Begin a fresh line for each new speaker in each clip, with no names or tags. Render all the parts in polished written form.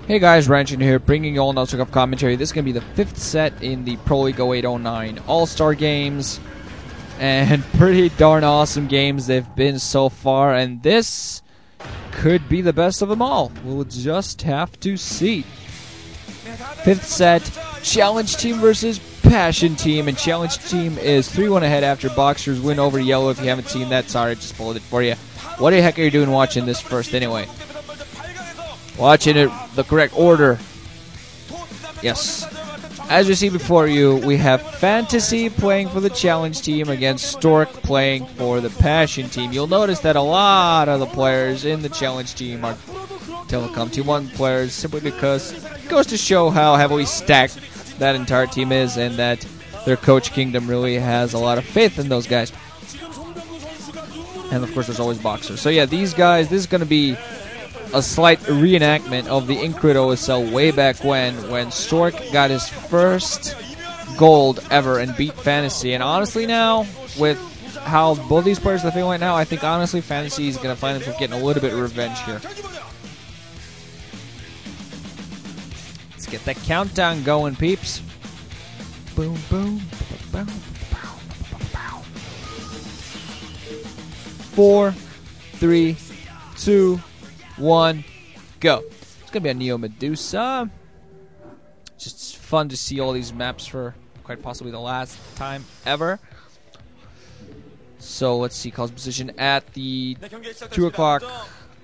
Hey guys, Ranchin here, bringing you all another Stork commentary. This is going to be the 5th set in the Proleague 0809 All-Star games. And pretty darn awesome games they've been so far. And this could be the best of them all. We'll just have to see. 5th set, Challenge Team versus Passion Team. And Challenge Team is 3-1 ahead after Boxers win over Yellow. If you haven't seen that, sorry, I just spoiled it for you. What the heck are you doing watching this first anyway? Watching it the correct order. Yes. As you see before you, we have Fantasy playing for the Challenge Team against Stork playing for the Passion Team. You'll notice that a lot of the players in the Challenge Team are Telecom T1 players, simply because it goes to show how heavily stacked that entire team is and that their coach Kingdom really has a lot of faith in those guys. And of course there's always Boxers. So yeah, these guys, this is going to be a slight reenactment of the Incred OSL way back when Stork got his first gold ever and beat Fantasy. And honestly now, with how both these players are feeling right now, I think honestly Fantasy is going to find himself getting a little bit of revenge here. Let's get that countdown going, peeps. Boom, boom, boom, boom. 4, 3, 2, 1, go. It's gonna be a Neo Medusa. Just fun to see all these maps for quite possibly the last time ever. So let's see, calls position at the 2 o'clock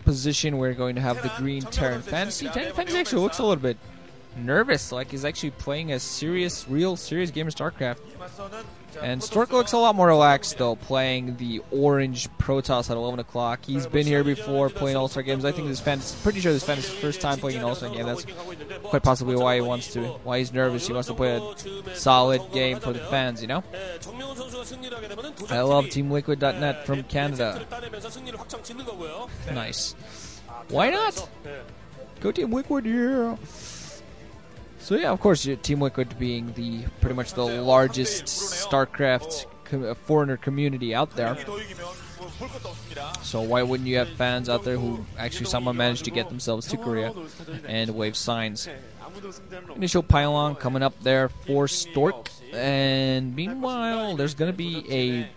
position. We're going to have the green Terran Fantasy. Terran Fantasy actually looks a little bit nervous, like he's actually playing a real serious game of StarCraft. And Stork looks a lot more relaxed, though, playing the orange Protoss at 11 o'clock. He's been here before playing All-Star games. I think this is pretty sure this is his first time playing an All-Star game. That's quite possibly why why he's nervous. He wants to play a solid game for the fans, you know? I love TeamLiquid.net from Canada. Nice. Why not? Go Team Liquid, yeah! So yeah, of course, Team Liquid being pretty much the largest StarCraft foreigner community out there. So why wouldn't you have fans out there who actually somehow managed to get themselves to Korea and wave signs? Initial pylon coming up there for Stork, and meanwhile there's going to be a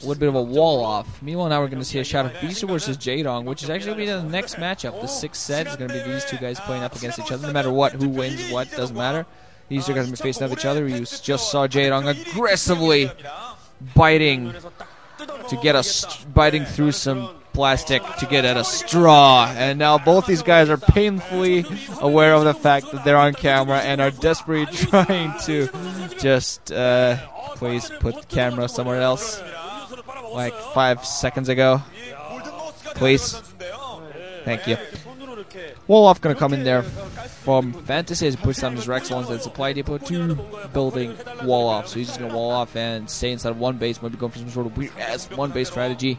little bit of a wall off. Meanwhile, now we're going to see a shot of Medusa versus Jaedong, which is actually going to be the next matchup. The 6th set is going to be these two guys playing up against each other. No matter what, who wins what, doesn't matter. These two guys are going to be facing up each other. You just saw Jaedong aggressively biting through some plastic to get at a straw. And now both these guys are painfully aware of the fact that they're on camera and are desperately trying to just please put the camera somewhere else. Like 5 seconds ago. Please. Thank you. Wolof gonna come in there from Fantasy as he puts down his Rex ones at Supply Depot to building Wolof. So he's just gonna wall off and stay inside of one base. Might be going for some sort of weird ass one base strategy.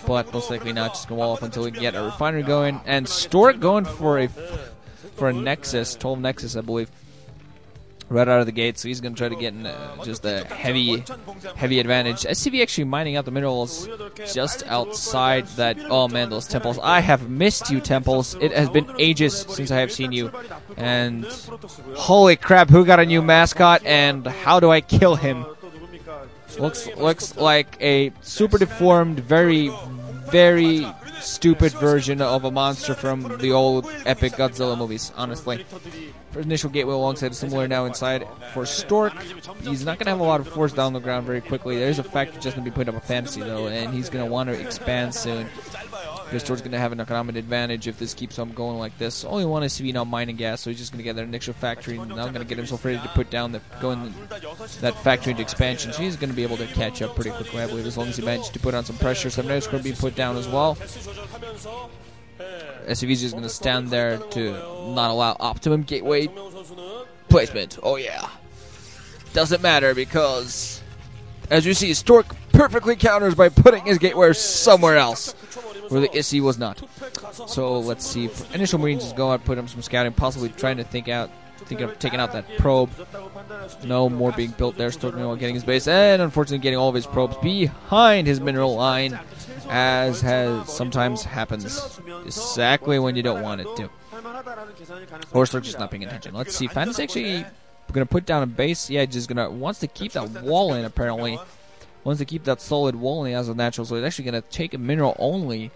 But most likely not, just gonna wall off until we can get a refinery going. And Stork going for a Nexus, 12 Nexus I believe. Right out of the gate, so he's going to try to get in just a heavy advantage. SCV actually mining out the minerals just outside that. Oh man, those temples. I have missed you, temples. It has been ages since I have seen you. And holy crap, who got a new mascot and how do I kill him? Looks like a super deformed, very stupid version of a monster from the old epic Godzilla movies, honestly. For initial gateway alongside a similar now inside for Stork. He's not going to have a lot of force down the ground very quickly. There's a fact just going to be putting up a Fantasy, though, and he's going to want to expand soon. Because Stork's going to have an economic advantage if this keeps on going like this. Only one SCV now mining gas, so he's just going to get their initial factory, and now going to get himself ready to put down that factory into expansion. So he's going to be able to catch up pretty quickly, I believe, as long as he manages to put on some pressure. Some notes going to be put down as well. SCV is just going to stand there to not allow optimum gateway placement. Oh yeah. Doesn't matter because, as you see, Stork perfectly counters by putting his gateway somewhere else where the ISI was not. So let's see. For initial Marines is going to put him some scouting, possibly trying to think out thinking of taking out that probe. No more being built there. Stork meanwhile getting his base, and unfortunately getting all of his probes behind his mineral line, as sometimes happens exactly when you don't want it to. Or Stork just not paying attention. Let's see. Fan is actually going to put down a base. Yeah, just wants to keep that wall in, apparently. Wants to keep that solid wall in as a natural, so he's actually going to take a mineral only.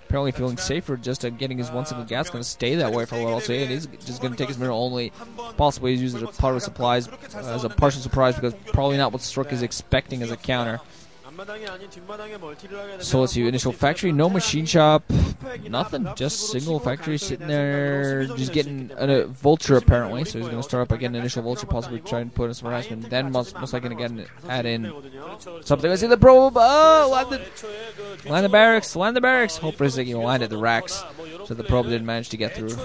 Apparently feeling safer just getting his one single gas. Going to stay that way for a little. So yeah, he's just going to take his mineral only. Possibly use it as part of supplies, as a partial surprise, because probably not what Stork is expecting as a counter. So let's see, initial factory, no machine shop, nothing, just single factory sitting there, just getting a vulture apparently. So he's going to start up again, initial vulture, possibly try and put in some harassment, then most likely going to add in something. Let's see the probe, land the barracks. Hopefully he will land at the racks, so the probe didn't manage to get through.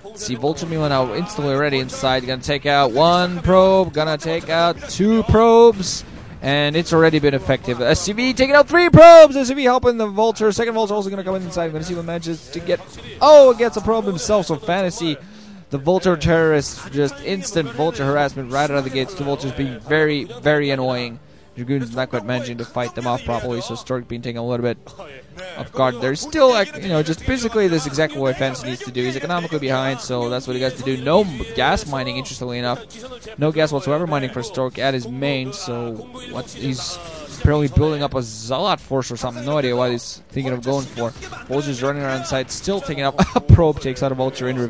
Let's see, vulture meanwhile now instantly already inside, going to take out one probe, going to take out two probes. And it's already been effective. SCV taking out 3 probes. SCV helping the vulture. Second vulture also going to come in inside. Going to see what manages to get. Oh, gets a probe himself. So Fantasy, the vulture terrorist, just instant vulture harassment right out of the gates. The vultures being very, very annoying. Dragoons not quite managing to fight them off properly. So Stork being taken a little bit off guard. There's still, just basically this exactly what Fantasy needs to do. He's economically behind, so that's what he has to do. No gas mining, interestingly enough. No gas whatsoever mining for Stork at his main, so he's apparently building up a Zealot force or something. No idea what he's thinking of going for. Vulture's running around site, still taking up a probe, takes out a vulture in